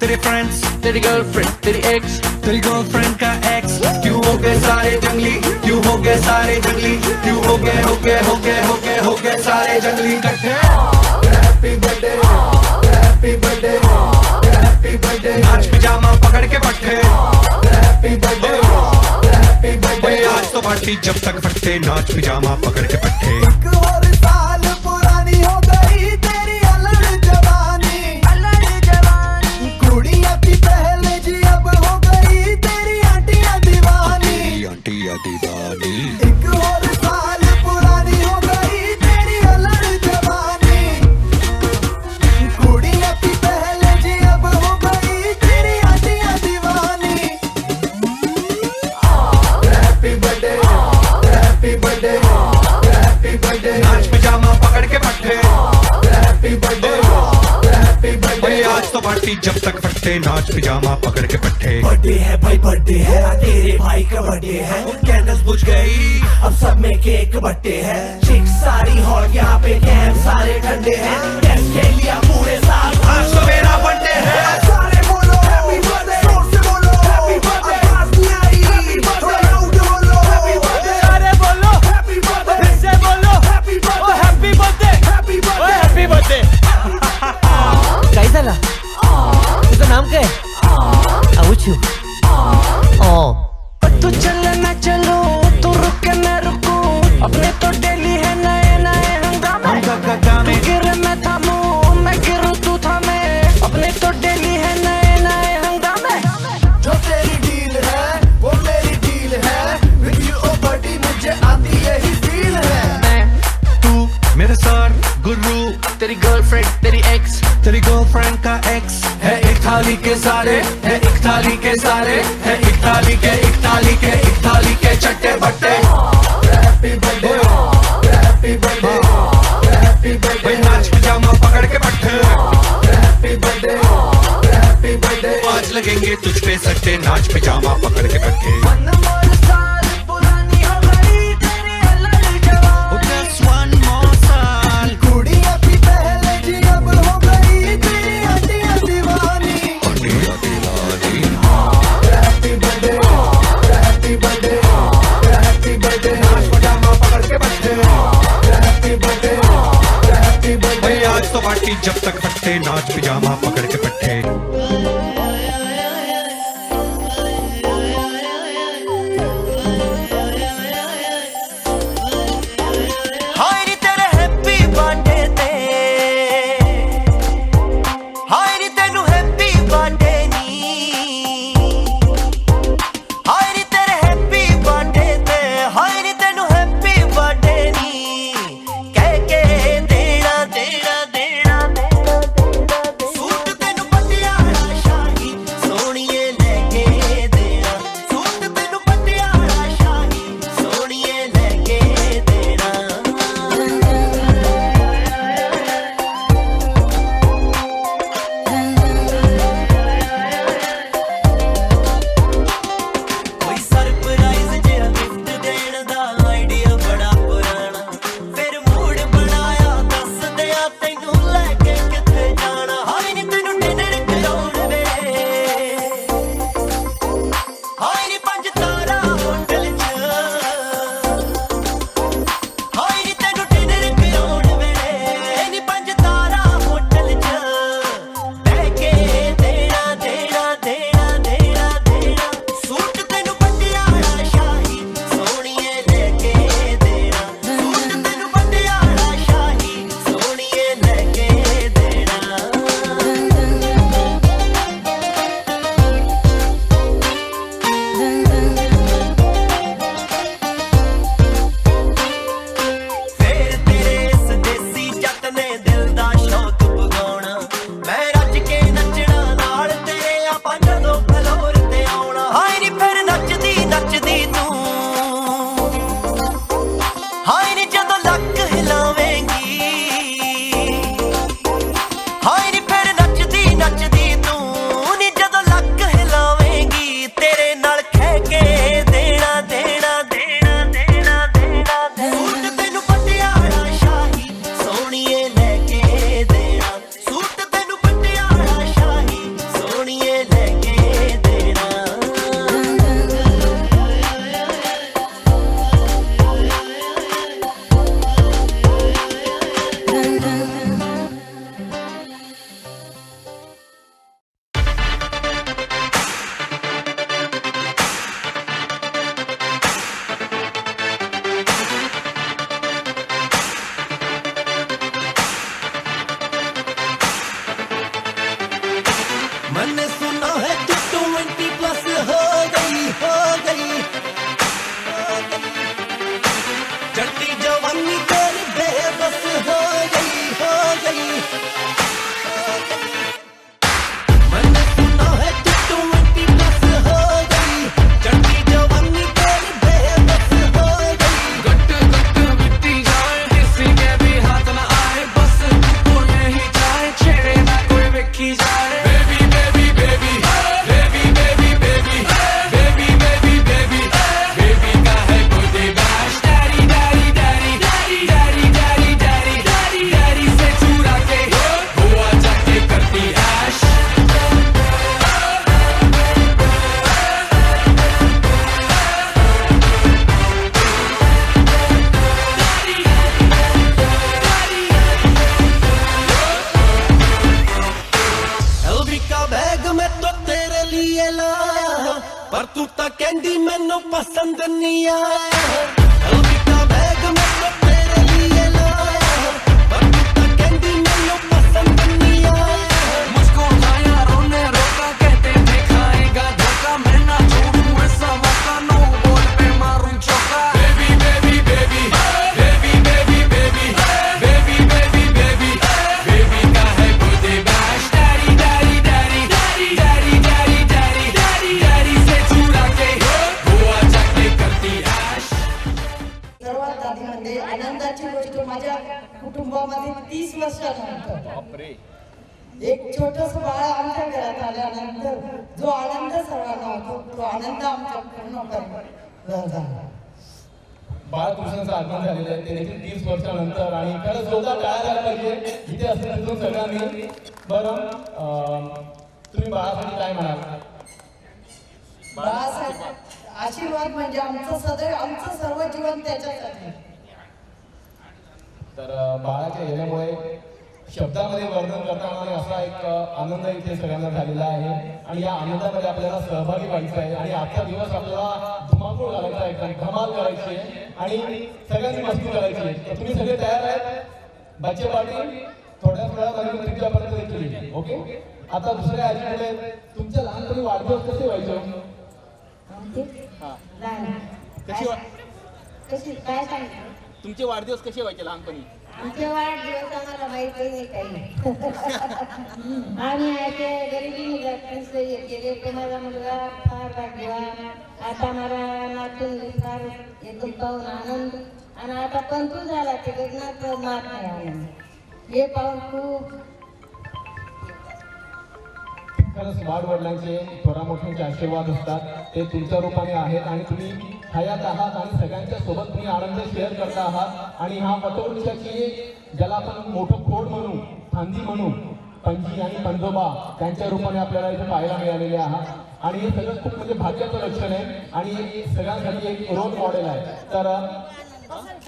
तेरे फ्रेंड्स, तेरी गर्लफ्रेंड, तेरी एक्स, तेरी गर्लफ्रेंड का एक्स। क्यों हो गए सारे जंगली, क्यों हो गए सारे जंगली, क्यों हो गए हो गए हो गए हो गए हो गए सारे जंगली इकट्ठे। Happy birthday, happy birthday, happy birthday. नाच पिजामा पकड़ के पट्टे। Happy birthday, happy birthday. आज तो पार्टी जब तक फटते, नाच पिजामा पकड़ के पट्टे। एक और साल पुरानी हो गई तेरी अलग जवानी, अलग जवानी। कुड़िया की पहले जी अब हो गई तेरी आंटियां दीवानी, आंटियां दीवानी। एक और साल पुरानी हो गई तेरी अलग जवानी। कुड़िया की पहले जी अब हो गई तेरी आंटियां दीवानी। Happy birthday, happy birthday, happy birthday. नाच पिजामा पकड़ के पट्टे। Happy birthday, happy birthday. आज तो पार्टी जब तक फटते, नाच पिजामा पकड़ के पट्टे। बर्थडे है भाई, बर्थडे है, तेरे भाई का बर्थडे है। कैंडल्स बुझ गई, अब सब में केक बट्टे हैं। चिक सारी हॉट, यहाँ पे कैंप सारे ठंडे हैं। टेस्ट ले लिया पूरे साल, आज तो मेरा बर्थडे है। सारे बोलो हैप्पी बर्थडे, जोर से बोलो हैप्पी बर्थडे। आवाज नहीं आई, हैप्पी बर्थडे, लाउड बोलो हैप्पी बर्थडे। अरे बोलो हैप्पी बर्थडे, फिर से बोलो happy birthday, happy birthday, happy birthday. Happy birthday. काय झाला? तुझं नाम काय? आऊचू। तू चले मैं चलूं, तू रुके मैं रुकूं, अपने तो डेली है नए नए हंगामे। तू गिरे मैं थामूं, मैं गिरूं तू थामे, अपने तो डेली है नए नए हंगामे। जो तेरी डील है वो मेरी डील है। विद यू ओ बडी मुझे आती यही फील है। मैं, तू मेरे सर गुरु, तेरी गर्लफ्रेंड, तेरी एक्स, तेरी गर्लफ्रेंड का एक्स। है एक थाली के सारे, है एक थाली के सारे, है एक थाली के, एक थाली के, एक थाली के चट्टे बट्टे। Happy birthday, happy birthday, happy birthday. नाच पिजामा पकड़ के पट्टे। Happy birthday, happy birthday. आज लगेंगे तुझ पे सट्टे, नाच पिजामा पकड़ के पट्टे। मनमोर साल पुरानी हो गई तेरी अलग जवानी। Just one more साल। कुड़िया की पहले जी अब हो गई तेरी आंटियां दीवानी। आंटियां दीवानी। Happy birthday, happy birthday, happy birthday. नाच पिजामा पकड़ के पट्टे। Happy birthday, happy birthday. आज तो पार्टी जब तक फटते, नाच पिजामा पकड़ के पट्टे। हाय नी तेरे हैप्पी बर्थडे ते, हाय नी तेनू हैप्पी बर्थडे नी। हाय नी तेरे हैप्पी बर्थडे ते, हाय नी तेनू हैप्पी बर्थडे नी। कह के देना देना देना देना, सूट ते चढ़ती जवानी तेरी बेबस हो गई हो गई। मैंने सुना है तू 20+ हो गई, चढ़ती जवानी तेरी बेबस हो गई। गट गट मिट्टी जाए किसी के भी हाथ न आए, बस तू यही जाए छेड़े ना कोई वेखी जाए। Baby baby baby baby baby baby baby baby baby baby का है कोई bash. Daddy daddy daddy daddy daddy daddy daddy daddy से चुरा के गोवा जाके करती ऐश। LV का बैग मैं तो तेरे लिए लाया, पर तू तो कहंदी मैनू पसंद नहीं आया। LV का बैग मैं तो तेरे लिए लाया, पर तू तो कहंदी मैनू पसंद नहीं आया। मुझको यारों ने रोका, कहते थे खाएगा धोखा, मैं ना छोड़ूं ऐसा मौका, नो बॉल पे मारूं चौका। Baby baby baby baby baby baby baby baby baby baby का है कोई bash. Daddy daddy daddy daddy daddy daddy daddy daddy से चुरा के गोवा जाके करती ऐश। सर्वात आधी म्हणजे आनंदाची गोष्ट माझ्या कुटुंबामध्ये 30 वर्षानंतर एक छोटस बाळ आमच्या घरात आल्यानंतर जो आनंद सर्वांना होतो तो आनंद आमच्या पूर्ण झाला। बाळकृष्णाचं आगमन झालेलं आहे ते देखील 30 वर्षानंतर, आणि खरंच जोरदार टाळ्या झाल्या पाहिजे इथे असं तिथून सगळ्यांनी. बरं तुम्ही बाळासाठी काय म्हणाल? बाळासाहेब आशीर्वाद म्हणजे आमचं सदैव आमचं सर्व जीवन त्याच्यासाठी। तर बाळाच्या येण्यामुळे शब्दामध्ये वर्णन करताना नाही असा एक आनंद इथे सगळ्यांना झालेला आहे, आणि या आनंदामध्ये आपल्याला सहभागी व्हायचं आहे, आणि आजचा दिवस आपल्याला धुमाकूळ घालायचा आहे, धमाल करायची आहे, आणि सगळ्यांनी मस्ती करायची आहे. तर तुम्ही सगळे तयार आहेत? बच्चे पार्टी थोड्याच वेळामध्ये तुमच्यापर्यंत देखील येईल. ओके, आता दुसऱ्या आजीकडे तुमच्या लहानपणी वाढदिवस कसे व्हायचे? कशी काय सांगितलं? तुमचे वाढदिवस कसे व्हायचे लहानपणी? आमचे वाढदिवस आम्हाला माहिती नाही काही. आम्ही असे गरिबी केले ते माझा मुलगा फार भाग्यवान, आता मला नातून फार एकदम पाहून आनंद, आणि आता पंतू झाला ते गगनात मात नाही आनंद, हे पाहून खूप. खरंच वाढवडिलांचे थोरा मोठ्यांचे आशीर्वाद असतात, ते तुमच्या रूपाने आहेत, आणि तुम्ही हयात आहात, आणि सगळ्यांच्या सोबत तुम्ही आनंद शेअर करता आहात. आणि हा वटवृक्षाची ज्याला आपण मोठं खोड म्हणू, फांदी म्हणू, पणजी आणि पणजोबा त्यांच्या रूपाने आपल्याला इथे पाहायला मिळालेले आहात, आणि हे सगळं खूप म्हणजे भाग्याचं लक्षण आहे, आणि सगळ्यांसाठी एक रोल मॉडेल आहे. तर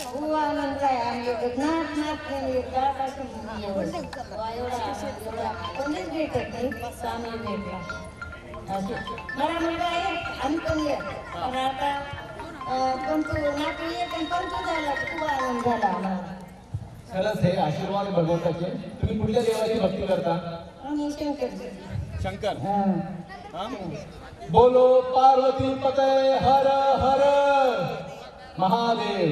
खूप आनंद आहे. आम्ही गगनात नात नाही कोणीच भेटत नाही, आम्ही भेटला. मला मुलगा आहे, आम्ही पण येत, पण आता पंतू नातू येत आणि पंतू झाला, खूप आनंद झाला आम्हाला. खरंच हे आशीर्वाद भगवंताचे. तुम्ही कुठल्या देवाची भक्ती करता? आम्ही शंकरजी. शंकर. हां. बोलो पार्वती पते हर हर महादेव.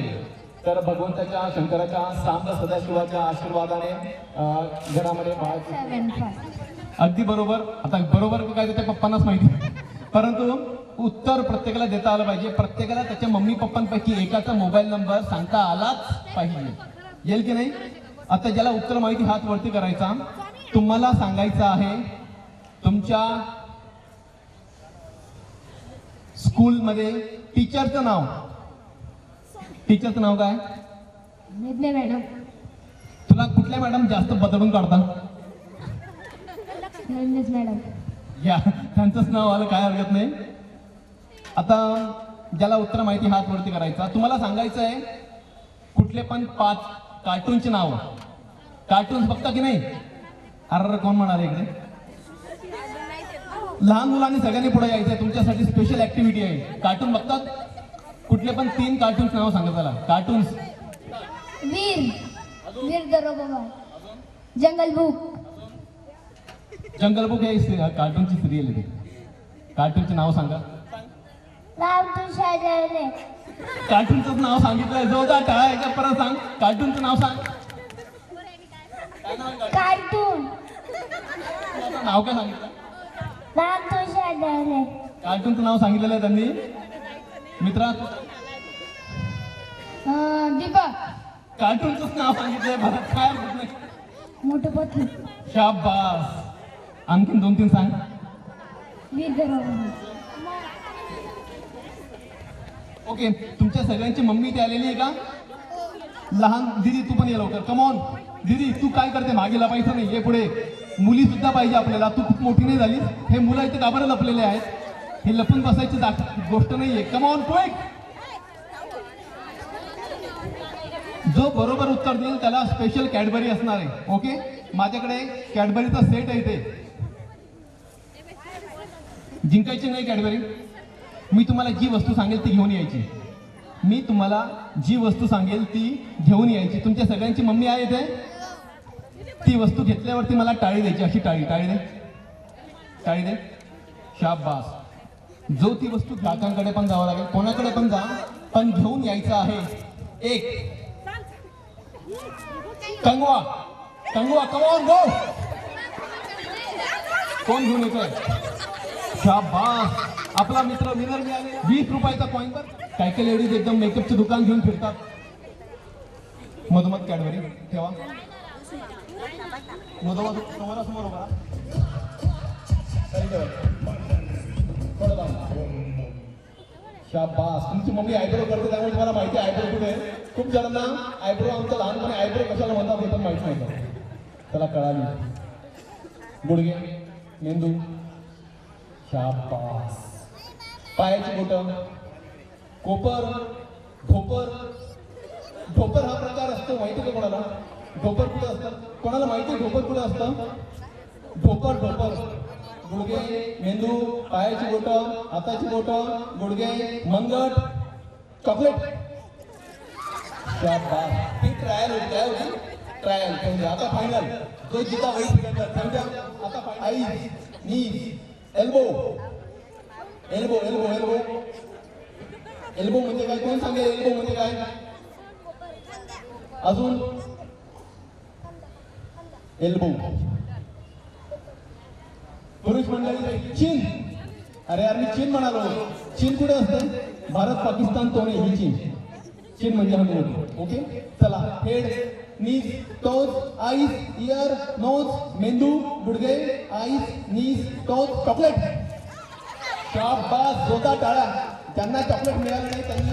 तर भगवंताच्या शंकराच्या सांब सदाशिवाच्या आशीर्वादाने घरामध्ये बाळ. अगदी बरोबर. आता बरोबर काय त्याच्या पप्पांनाच माहिती, परंतु उत्तर प्रत्येकाला देता आलं पाहिजे. प्रत्येकाला त्याच्या मम्मी पप्पांपैकी एकाचा मोबाईल नंबर सांगता आलाच पाहिजे. येईल की नाही? आता ज्याला उत्तर माहिती हात वरती करायचा. तुम्हाला सांगायचं आहे तुमच्या स्कूलमध्ये टीचरचं नाव. टीचरचं नाव काय? मॅडम. तुला कुठल्या मॅडम जास्त बदलून काढता? मॅडम. या त्यांचंच नाव आलं, काय हरकत नाही. आता ज्याला उत्तर माहिती हात वरती करायचा. तुम्हाला सांगायचं आहे कुठले पण 5 कार्टूनचे नाव. कार्टून बघता की नाही? अरे कोण म्हणाले इकडे? लहान मुलांनी सगळ्यांनी पुढे यायचंय, तुमच्यासाठी स्पेशल ऍक्टिव्हिटी आहे. कार्टून बघतात? कुठले पण 3 कार्टून्स नाव सांगा त्याला. कार्टून्स. वीर दरोबा, जंगल बुक. जंगल बुक हे कार्टूनची सिरियल आहे. कार्टूनचे नाव सांगा. राम तुषार जवळे कार्टूनचं नाव सांगितलंय जोरदार टाळा एकदा परत सांग कार्टूनचं नाव सांग काय नाव आहे कार्टून कार्टूनचं नाव काय सांगितलं राम तुषार जवळे कार्टूनचं नाव सांगितलेलं आहे त्यांनी मित्रा दीपक कार्टूनचंच नाव सांगितलंय भारत काय हरकत नाही मोठं पत्नी शाबास आणखीन 2-3 सांग ओके तुमच्या सगळ्यांची मम्मी इथे आलेली आहे का लहान दीदी तू पण ये लवकर कमॉन दीदी तू काय करते मागे लपायचं नाही ये पुढे मुली सुद्धा पाहिजे आपल्याला तू खूप मोठी नाही झाली हे मुलं इथे का बरं लपलेले आहेत हे लपून बसायची गोष्ट नाहीये कमॉन क्विक जो बरोबर उत्तर देईल त्याला स्पेशल कॅडबरी असणार आहे ओके माझ्याकडे कॅडबरीचा सेट आहे इथे जिंकायची नाही कॅडबरी मी तुम्हाला जी वस्तू सांगेल ती घेऊन यायची मी तुम्हाला जी वस्तू सांगेल ती घेऊन यायची तुमच्या सगळ्यांची मम्मी आहे इथे ती वस्तू घेतल्यावरती मला टाळी द्यायची अशी टाळी दे शाबास जो ती वस्तू काकांकडे पण जावं लागेल कोणाकडे पण जा पण घेऊन यायचं आहे एक कंगवा कमॉन गो कोण घेऊन येतोय शाबास आपला मित्र विनर मिळाले 20 रुपयाचा कॉइन वर काय काय लेडीज एकदम मेकअपचे दुकान घेऊन फिरतात मधोमध कॅडबरी ठेवा मधोमध समोरासमोर उभा शाबास तुमची मम्मी आयब्रो करते त्यामुळे तुम्हाला माहिती आहे आयब्रो कुठे खूप जणांना आयब्रो आमचं लहानपणी आयब्रो कशाला म्हणतात हे पण माहित नव्हतं त्याला कळाली गुडघे मेंदू शाबास पायाची बोटं कोपर ढोपर हा प्रकार असतो माहिती का कोणाला ढोपर कुठे असतं कोणाला माहिती ढोपर कुठे असतं ढोपर गुडघे मेंदू पायाची बोटं हाताची बोटं गुडघे मनगट चॉकलेट शाबास ही ट्रायल होती ट्रायल आता फायनल जो जिता वही आता फायनल आई नी एल्बो म्हणजे काय कोण सांगेल एल्बो म्हणजे काय अजून एल्बो पुरुष मंडळी चीन अरे यार मी चीन म्हणालो चीन कुठे असते भारत पाकिस्तान तो नाही ही चीन म्हणजे हा मोठी ओके चला हेड नीज टोज आईज इयर नोज मेंदू गुडघे आईज नीज टोज चॉकलेट शाबास जोरदार टाळा ज्यांना चॉकलेट मिळालं नाही त्यांनी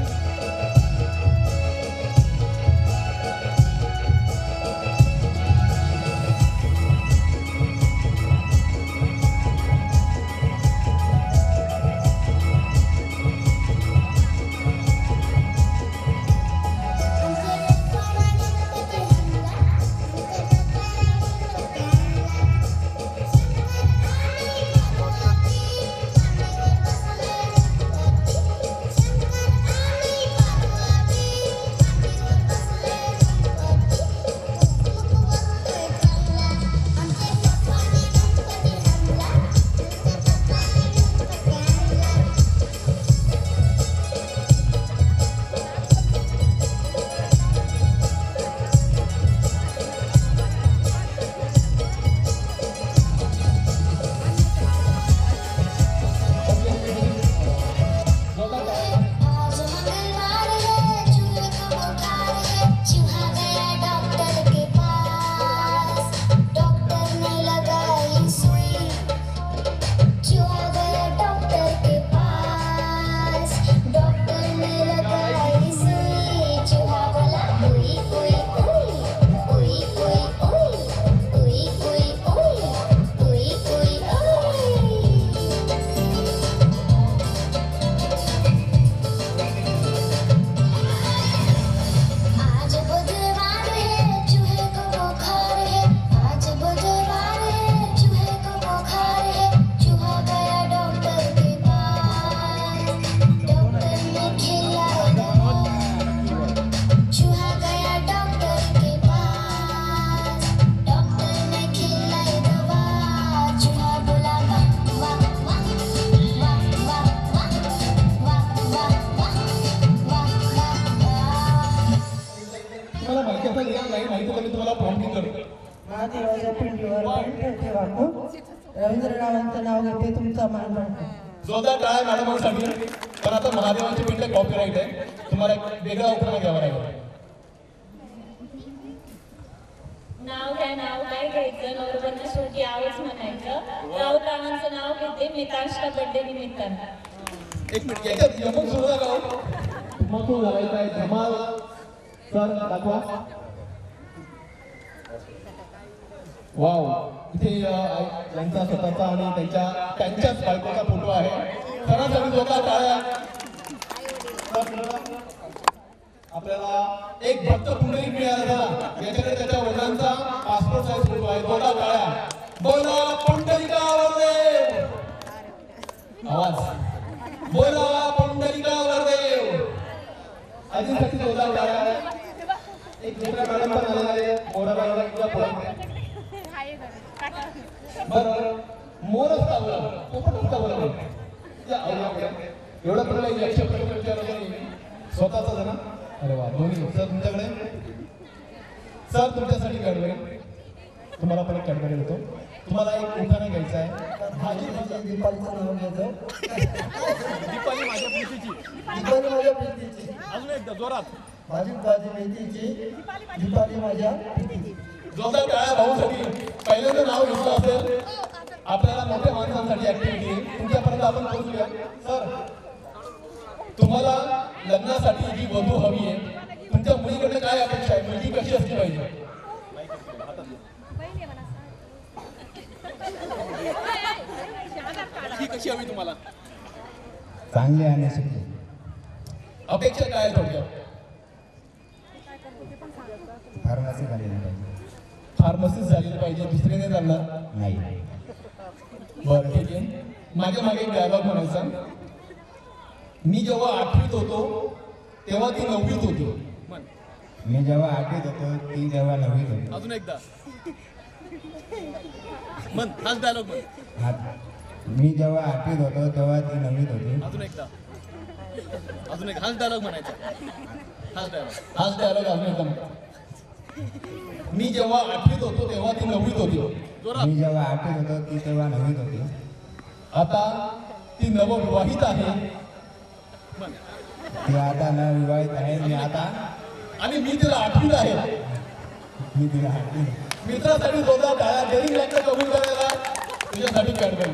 कसं लिहायला नाही माहिती तर मी तुम्हाला प्रॉम्प्टिंग करतो. महादेवाच्या पिंडीवर पण ठेवते बापू. रवींद्रनाथांचं नाव घेते, तुमचा मान राखतो. जोरदार टाळ्या मॅडमांसाठी. पण आता महादेवाची पिंड कॉपीराईट आहे, तुम्हाला एक वेगळा उपक्रम घ्यावा लागेल. नाव काय घ्यायचं, नवरबंद शेवटी आवच म्हणायचं. राऊतावांचं नाव घेते मितांशच्या बर्थडे निमित्तानं. एक मिनिट याच्यात यमक सुरू झाला हो. मग घालायचा आहे धमाल. सर दाखवा. वाव, इथे यांचा स्वतःचा आणि त्यांच्याच बायकोचा फोटो आहे. सरासरी जोरदार टाळ्या. आपल्याला एक भक्त पुंडलिक मिळाला, याच्याकडे त्याच्या वडिलांचा पासपोर्ट साईज फोटो आहे. जोरदार टाळ्या. बोला पुंडलिकावरदेव. आवाज. बोला पुंडलिकावरदेव. अजिंसाठी जोरदार टाळ्या. एक मित्र मॅडम पण आलेला आहे. मोराला किंवा बोला. बरं, मोरच चावला, तो पण चावला एवढं तुला 100% विचारलं स्वतःचा जण. अरे वा, दोन्ही. सर तुमच्याकडे. सर तुमच्यासाठी कॅडबरी. तुम्हाला पण एक कॅडबरी देतो. तुम्हाला एक उखाणा घ्यायचा आहे. भाजी दीपालीचं नाव घ्यायचं. दीपाली माझ्या प्रीतीची. दीपाली माझ्या प्रीतीची. अजून एकदा जोरात. भाजी मेथीची. दीपाली माझ्या प्रीतीची. जोरदार टाळ्या भाऊसाठी. पहिल्यांदा नाव घेतलं असेल. आपल्याला मोठ्या माणसांसाठी ऍक्टिव्हिटी आहे, तुमच्यापर्यंत आपण पोहोचूया. सर तुम्हाला लग्नासाठी जी वधू हवी आहे, तुमच्या मुलीकडे काय अपेक्षा आहे, मुलगी कशी असली पाहिजे? ही कशी हवी तुम्हाला? चांगली आणि शिकली. अपेक्षा काय आहे थोडक्यात? फार्मसी झालेली पाहिजे. फार्मसिस्ट झालेली पाहिजे, दुसरीने जाणार नाही. बरं ठीक आहे. माझ्या मागे एक डायलॉग म्हणायचा. मी जेव्हा 8वीत होतो तेव्हा ती 9वीत होती. मी जेव्हा 8वीत होतो ती जेव्हा 9वीत होती. अजून एकदा म्हण, हाच डायलॉग म्हण. मी जेव्हा 8वीत होतो तेव्हा ती 9वीत होती. अजून एकदा. अजून एक हाच डायलॉग म्हणायचा. हाच डायलॉग अजून एकदा. मी जेव्हा 8वीत होतो तेव्हा ती 9वीत होती. मी जेव्हा 8वीत होतो ती तेव्हा 9वीत होती. आता ती नवविवाहित आहे. ती आता नवविवाहित आहे. मी आता आणि मी तिला 8वीत आहे. मी तिला 8वीत. मित्रासाठी जोरदार टाळ्या. डेअरिंग लॅक्टर कबूल करायला तुझ्यासाठी कॅडबरी.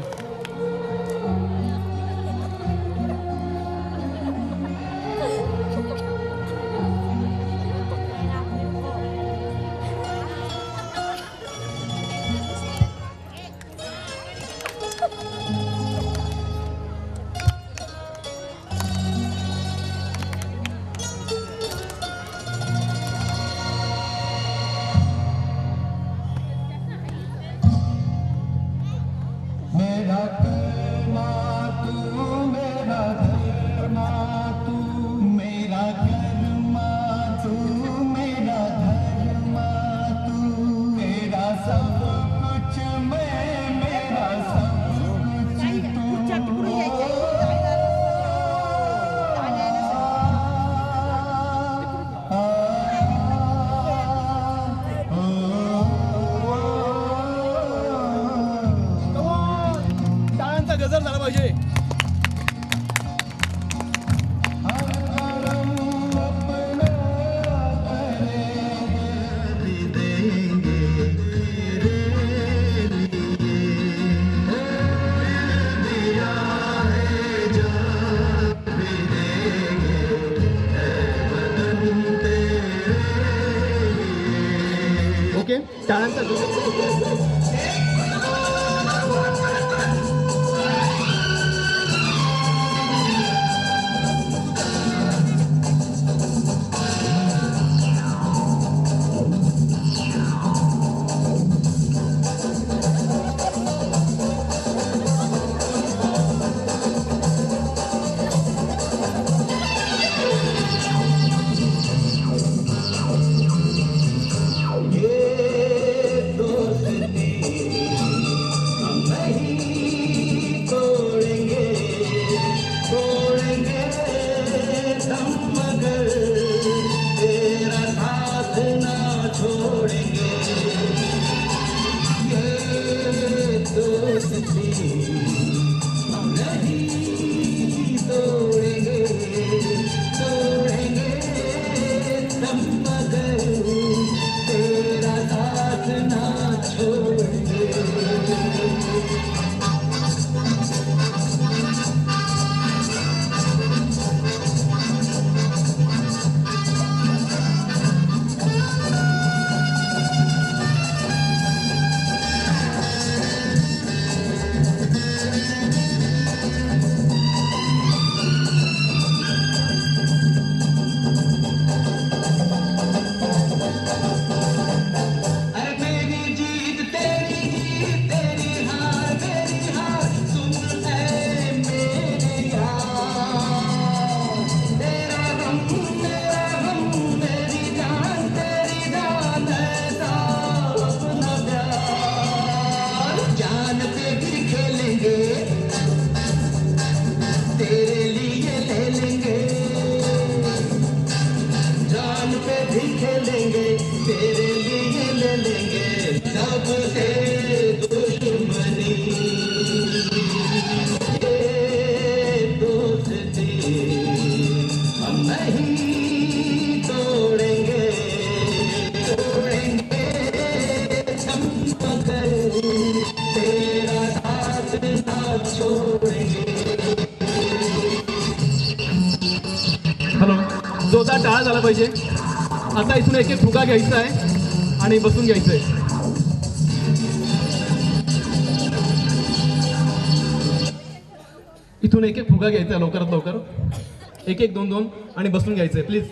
गजर झाला पाहिजे. ओके, टाळ्यांचा ये दोस्ती भी खेलेंगे तेरे लिए ले लेंगे सब है दुश्मनी ये दोस्ती हम नहीं तोड़ेंगे हम मगर तेरा साथ ना छोड़ेंगे. हॅलो, जोरदार टाळा झाला पाहिजे. आता इथून एक एक फुगा घ्यायचा आहे आणि बसून घ्यायचं आहे. इथून एक एक फुगा घ्यायचा आहे लवकरात लवकर. एक एक दोन दोन आणि बसून घ्यायचं आहे प्लीज.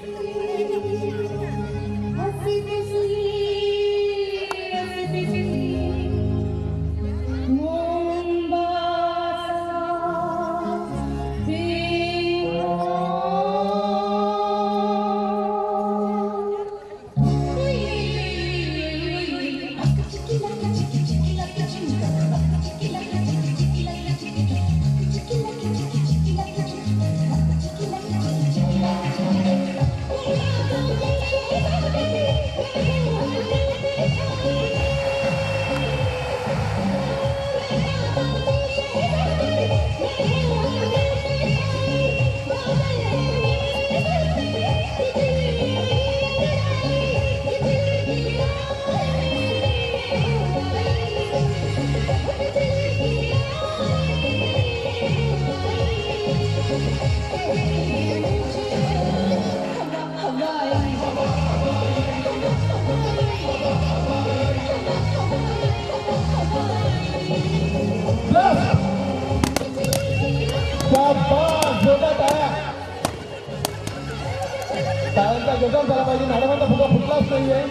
टाळ्यांचा गजर झाला पाहिजे. मॅडमांचा फुगा फुटलाच नाहीये.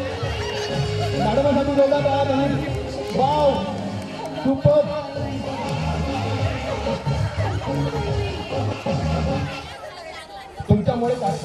मॅडमांसाठी जोरदार टाळ्या नाही. Wow, super. तुमच्यामुळे काय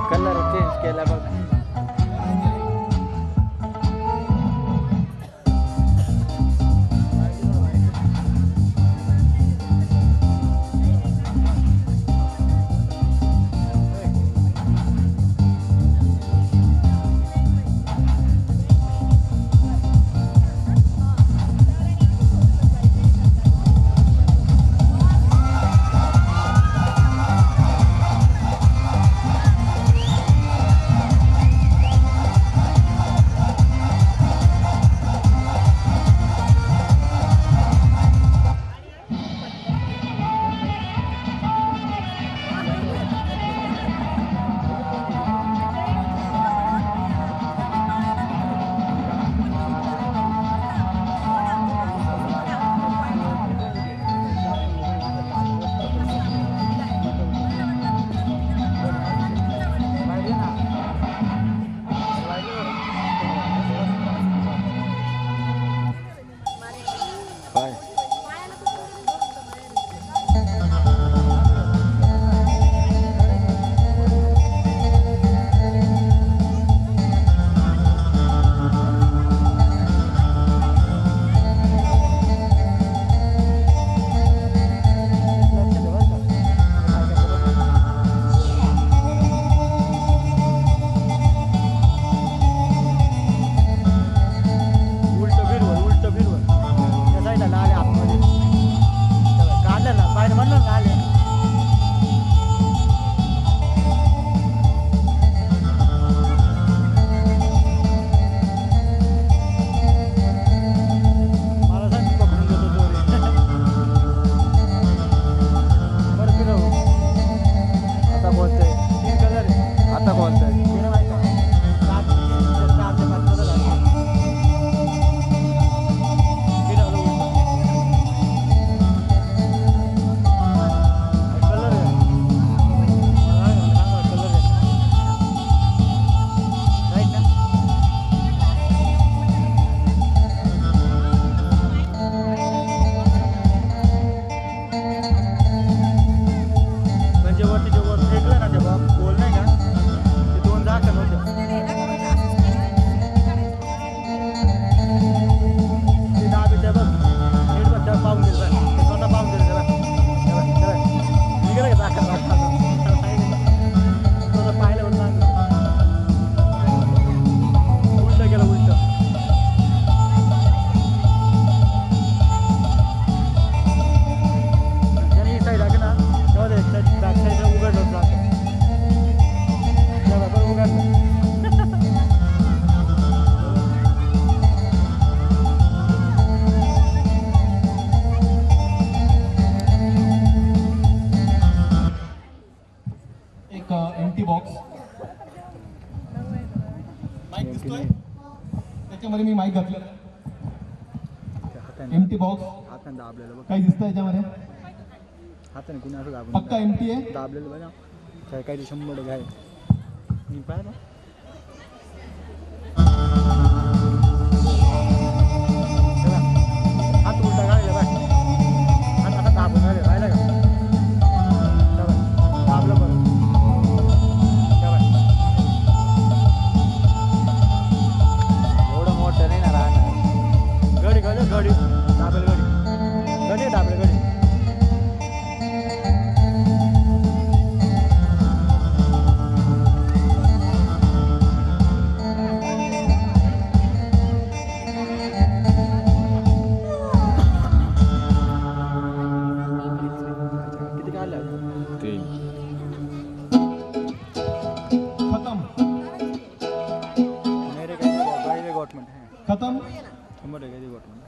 कलर चेंज केला बघ. माईक दिसतोय त्याच्यामध्ये मी माईक घातलेला एमटी बॉक्स हाताने दाबलेलं बघ, काही दिसतं याच्यामध्ये हाताने कुणी असं दाबून पक्का एमटी आहे दाबलेलं बघा, काय काही 100% आहे. मी पाहिलं चला, हात उलटा काढले बाय, हात असा दाबून राहिले पाहिलं का, चला, दाबलं बरं, चला. एवढं मोठं नाही ना राहणार, गडी गडी गडी दाबेल गडी गडी दाबेल गडी. किती काढलं खतम मेरे काही गॉटमेंट आहे खतम 100% गॉटमेंट.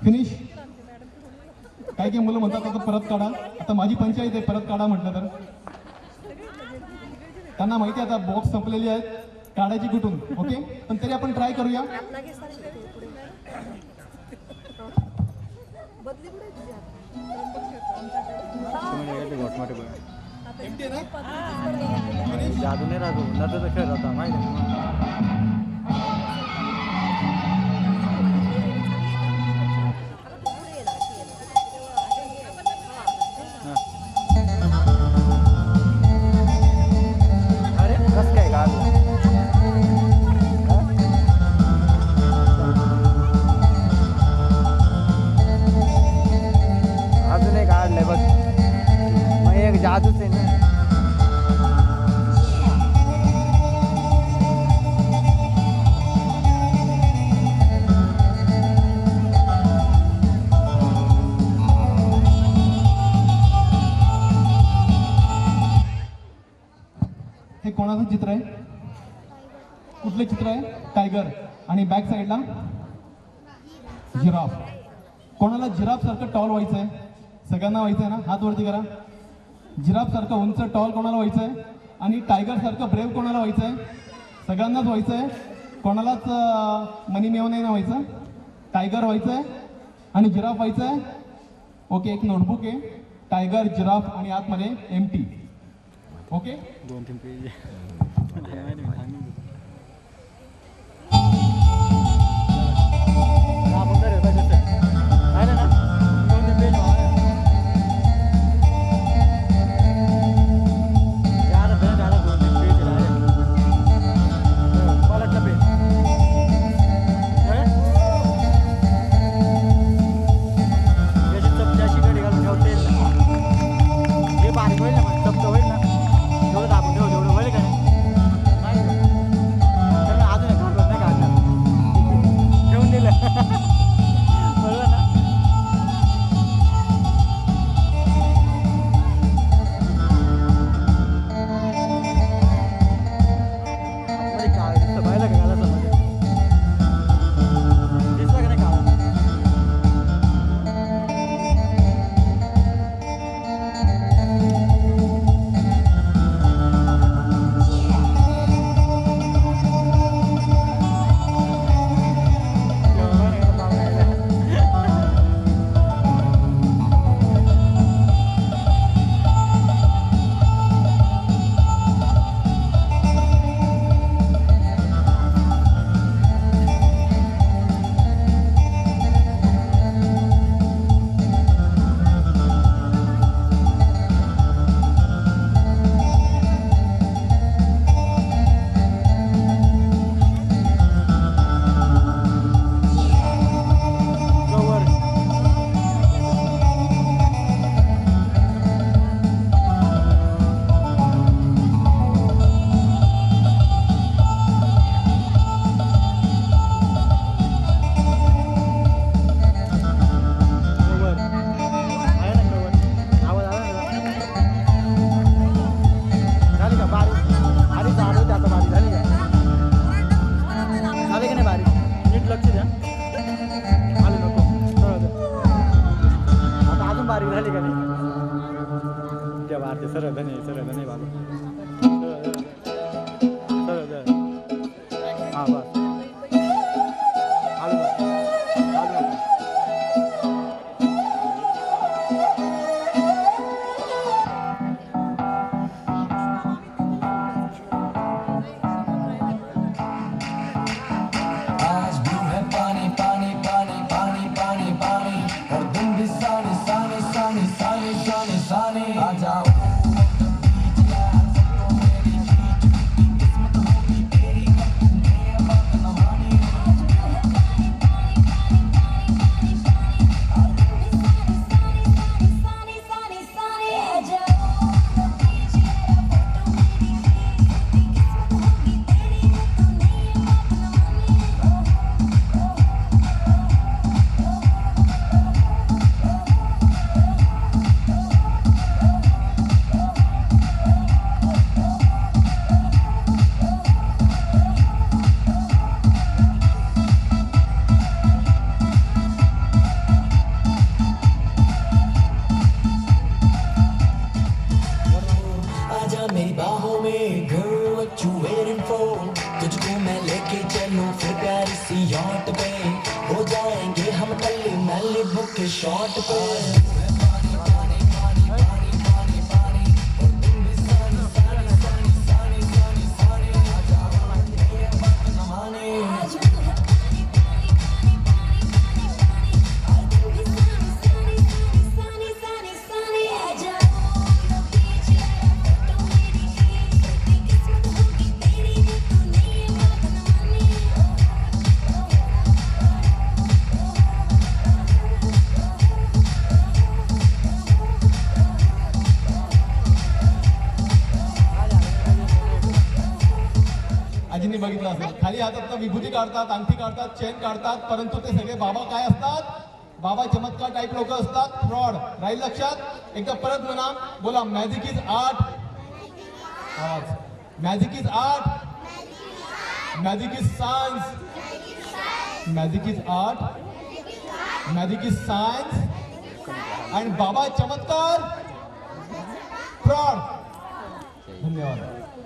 फिनिश. काही काही मुलं म्हणतात आता परत काढा, आता माझी पंचायत आहे परत काढा म्हटलं तर त्यांना माहिती आहे आता बॉक्स संपलेली आहेत, काढायची कुठून. ओके, पण तरी आपण ट्राय करूया. जादू नाही राहतो, नंतर खेळ राहता माहिती आहे. अरे कसं काय का अजून एक काढलंय बघ, मग एक जादूच आहे ना. हे कोणाचं चित्र आहे, कुठलं चित्र आहे, टायगर, आणि बॅक साईडला जिराफ. कोणाला जिराफ सारखं टॉल व्हायचं आहे, सगळ्यांना व्हायचं आहे ना, हात वरती करा. जिराफ सारखं उंच टॉल कोणाला व्हायचं आहे, आणि टायगर सारखं ब्रेव कोणाला व्हायचं आहे, सगळ्यांनाच व्हायचं आहे. कोणालाच मनी मेव नाही ना व्हायचं, टायगर व्हायचं आहे आणि जिराफ व्हायचं आहे. ओके, एक नोटबुक आहे, टायगर, जिराफ आणि आतमध्ये एमटी. ओके, 2-3 पेज बारीक होईल ना, चपट होईल ना, तेवढं दाबून ठेव, तेवढं होईल का नाही. अजून एक काढलं नाही काढलं, ठेवून दिलं बरोबर ना. आतमध्ये काळ दिसतं पाहिलं का, घाला समज दिसलं का नाही काळ. सरळ धने बाबा सरळ तुझको मैं लेके चलूं फिर प्यारी सी यॉट पे हो जाएंगे हम टल्ली मैली बुक के शॉट पे आजींनी बघितलं असेल खाली हातात विभूती काढतात, अंगठी काढतात, चेन काढतात, परंतु ते सगळे बाबा काय असतात? बाबा चमत्कार टाईप लोक असतात, फ्रॉड. राहील लक्षात? एकदा परत म्हणा, बोला मॅजिक इज आर्ट. आवाज. Magic is art. Magic is science. Magic is art. Magic is science. आणि बाबा चमत्कार फ्रॉड. धन्यवाद.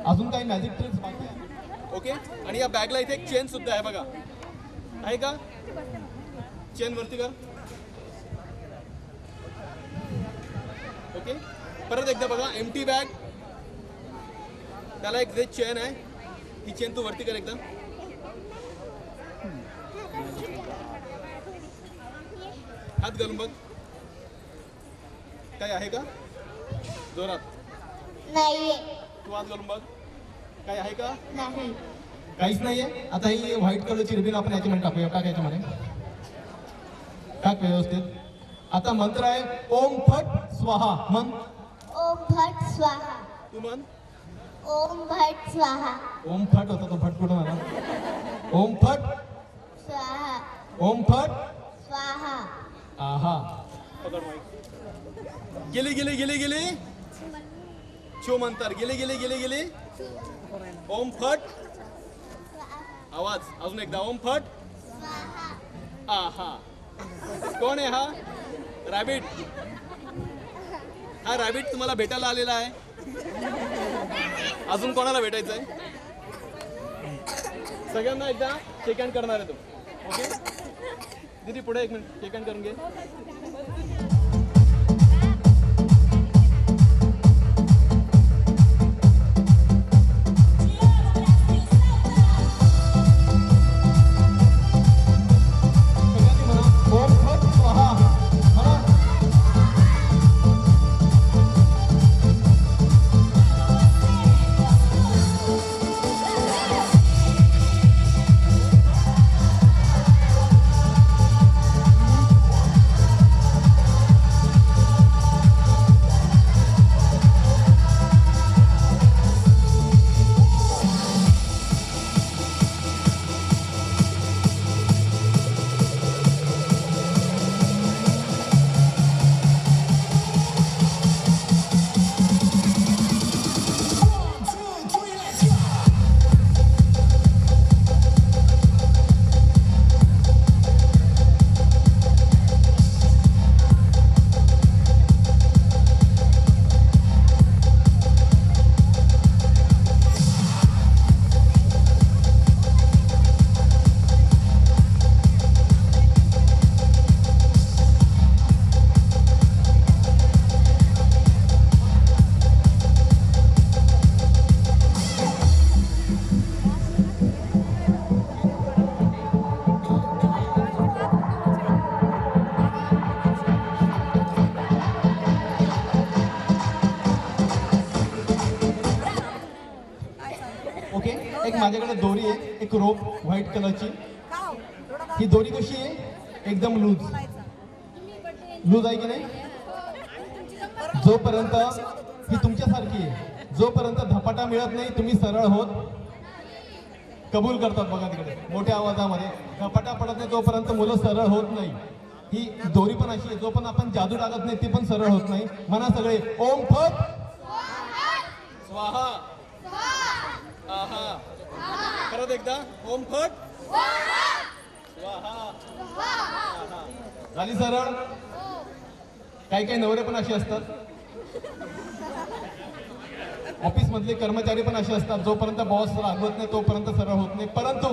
अजून काही मॅजिक ट्रिक्स बाकी आहे? ओके. आणि या बॅगला इथे एक चेन सुद्धा आहे बघा, आहे का? चेन वरती कर. ओके. परत एकदा बघा, एम्प्टी बॅग, त्याला एक चेन आहे, ही चेन तू वरती कर एकदा. हात घालून बघ, काय आहे का? जोरात नाहीये. तू हात घालून बघ, काय आहे का? नाही. काहीच नाहीये. आता ही व्हाईट कलरची रिबीन आपण याच्यामध्ये टाकूया. टाक याच्यामध्ये, टाक व्यवस्थित. आता मंत्र आहे ओम फट स्वाहा. मन. ओम भट स्वाहा. तू म्हण. ओम भट स्वाहा. ओम फट होता तो, फट कुठून आला? ओम फट स्वाहा. ओम फट स्वाहा. आहा. पकड माईक. गेले गेले गेले गेले शो म्हणतात. गेले गेले गेले गेले. ओम फट. आवाज अजून एकदा. ओम फट. आहा. कोण आहे हा? रॅबिट. हा रॅबिट तुम्हाला भेटायला आलेला आहे. अजून कोणाला भेटायचं आहे? सगळ्यांना एकदा चेक हँड करणार आहे तो. ओके दीदी पुढे एक मिनिट चेक हँड करून घे. एक माझ्याकडे दोरी आहे, एक रोप व्हाईट कलरची. ही दोरी कशी आहे? एकदम लूज लूज आहे की नाही? जोपर्यंत ही तुमच्यासारखी आहे, जोपर्यंत धपाटा मिळत नाही तुम्ही सरळ होत कबूल करतात. बघा तिकडे मोठ्या आवाजामध्ये धपाटा पडत नाही तोपर्यंत मुलं सरळ होत नाही. ही दोरी पण अशी आहे, जो पण आपण जादू टाकत नाही ती पण सरळ होत नाही. म्हणा सगळे ओम फट स्वाहा. आहा. परत एकदा ओम फट स्वाहा. झाली सरळ. काही काही नवरे पण असे असतात. ऑफिस मधले कर्मचारी पण असे असतात, जोपर्यंत बॉस रागवत नाही तोपर्यंत सरळ होत नाही. परंतु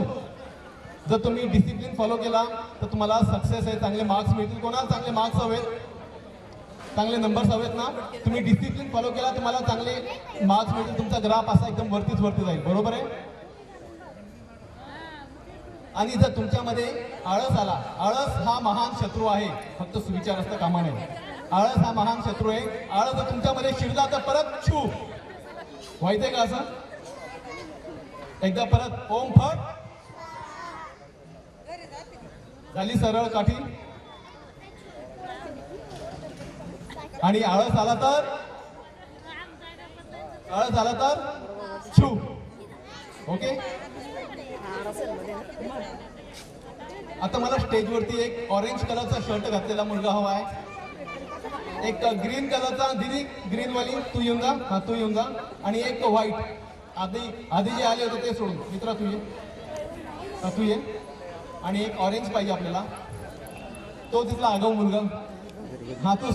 जर तुम्ही डिसिप्लिन फॉलो केला तर तुम्हाला सक्सेस आहे, चांगले मार्क्स मिळतील. कोणाला चांगले मार्क्स हवेत, चांगले नंबर्स हवेत ना? तुम्ही डिसिप्लिन फॉलो केला तुम्हाला चांगले मार्क्स मिळतील. तुमचा ग्राफ असा एकदम वरतीच वरती जाईल. बरोबर आहे? आणि जर तुमच्यामध्ये आळस आला, आळस हा महान शत्रू आहे, फक्त सुविचार असता कामा नये. आळस हा महान शत्रू आहे. आळस जर तुमच्यामध्ये शिरला तर परत छू व्हायचंय का असं? एकदा परत ओम फट झाली सरळ काठी. आणि आळस आला तर छू. ओके. आता मला स्टेजवरती एक ऑरेंज कलरचा शर्ट घातलेला मुलगा हवा आहे, एक ग्रीन कलरचा, दिदी ग्रीन वाली तू येऊन जा. हा तू येऊन जा. आणि एक व्हाईट, आधी जे आले होते ते सोडून. मित्रा तू ये. हा तू ये. आणि एक ऑरेंज पाहिजे आपल्याला, तो तिथला आगाऊ मुलगा. हा तूच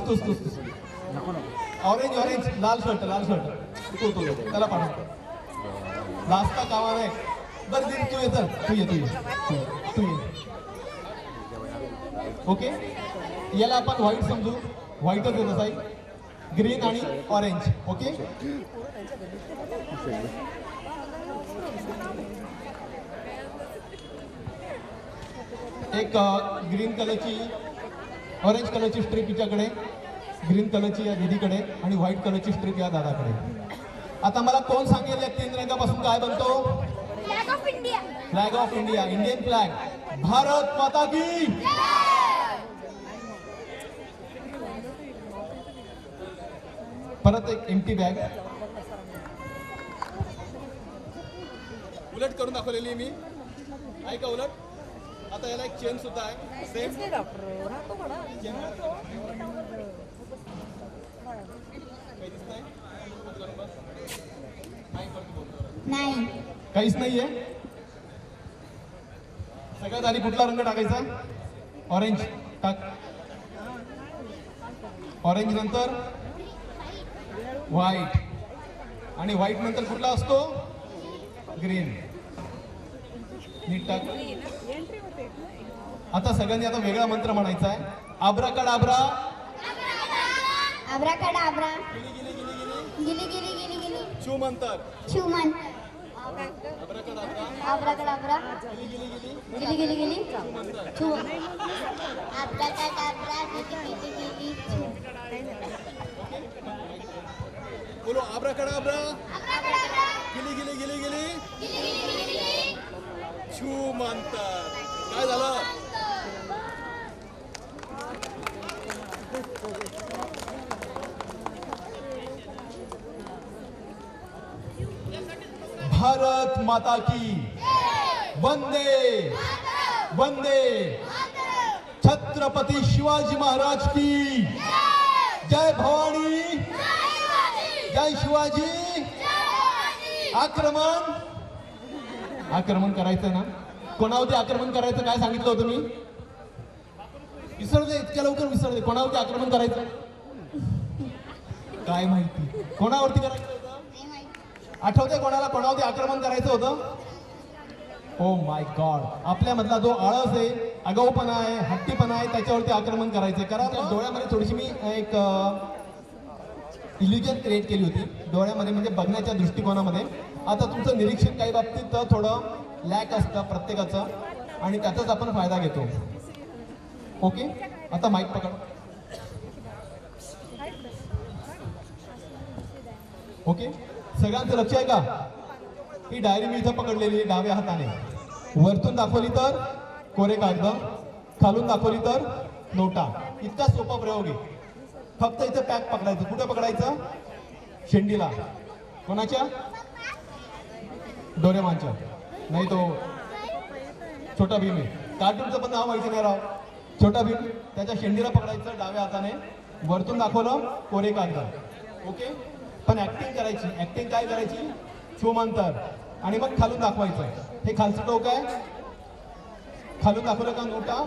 ऑरेंज लाल शर्ट तो त्याला पाठव. लास्टचा कामा नाही. बरं दिदी तू ये, तर तू ये. ओके. याला आपण व्हाईट समजू. व्हाईटच येत असाई, ग्रीन आणि ऑरेंज. ओके. एक ग्रीन कलरची, ऑरेंज कलरची स्ट्रीप हिच्याकडे, ग्रीन कलरची या दीदीकडे आणि व्हाईट कलरची स्ट्रीप या दादाकडे. आता मला कोण सांगेल या 3 रंगापासून काय बनतो? Flag of India, Indian flag. Bharat माता की. परत एक एम्प्टी बॅग उलट करून दाखवलेली मी, आहे का उलट? आता याला एक चेन सुद्धा आहे सेम. नाही, काहीच नाहीये. सगळ्यात आधी कुठला रंग टाकायचा? ऑरेंज टाक. ऑरेंज नंतर व्हाईट, आणि व्हाईट नंतर कुठला असतो? ग्रीन. नीट टाक. आता सगळ्यांनी आता वेगळा मंत्र म्हणायचा आहे. आब्राकाडाब्रा, आब्राकाडाब्रा, गिली गिली गिली गिली गिली छू मंतर, छुमन, आब्राकाडाब्रा, आब्राकाडाब्रा, गिली गिली गिली छू, आब्राकाडाब्रा, गिली छू. बोलो आब्राकाडाब्रा, गिली गिली गिली गिली छू मंतर. काय झालं? भारत माता की. वंदे वंदे. छत्रपती शिवाजी महाराज की जय. भवानी, जय शिवाजी. आक्रमण. आक्रमण करायचं ना? कोणावरती आक्रमण करायचं काय सांगितलं होतं मी? विसरले, इतक्या लवकर विसरले. कोणावरती आक्रमण करायचं काय माहिती? कोणावरती करायचं होतं आठवते? कोणावरती आक्रमण करायचं होतं? Oh my God. आपल्यामधला जो आळस आहे, आगाऊपणा आहे, हट्टीपणा आहे, त्याच्यावरती आक्रमण करायचं. करा. डोळ्यामध्ये थोडीशी मी एक इल्युजन क्रिएट केली होती डोळ्यामध्ये, म्हणजे बघण्याच्या दृष्टिकोनामध्ये. आता तुमचं निरीक्षण काही बाबतीत थोडं लॅक असतं प्रत्येकाचं, आणि त्याचाच आपण फायदा घेतो. ओके. आता माईक पकड. ओके. सगळ्यांचं लक्ष आहे का? ही डायरी मी इथं पकडलेली आहे डाव्या हाताने. वरतून दाखवली तर कोरे कागद, खालून दाखवली तर नोटा. इतका सोपा प्रयोग आहे. फक्त इथं पॅक पकडायचं. कुठे पकडायचं? शेंडीला. कोणाच्या? डोरेमॉनच्या. नाही तो छोटा भीम आहे. कार्टूनचं पण नाव माहिती नाही राव. छोटा भीम. त्याच्या शेंडीला पकडायचं डाव्या हाताने. वरतून दाखवलं कोरे कागद. ओके. पण ऍक्टिंग करायची. ऍक्टिंग काय करायची? छूमंतर. आणि मग खालून दाखवायचं. हे खालचं टोक आहे. खालून दाखवलं का नोटा,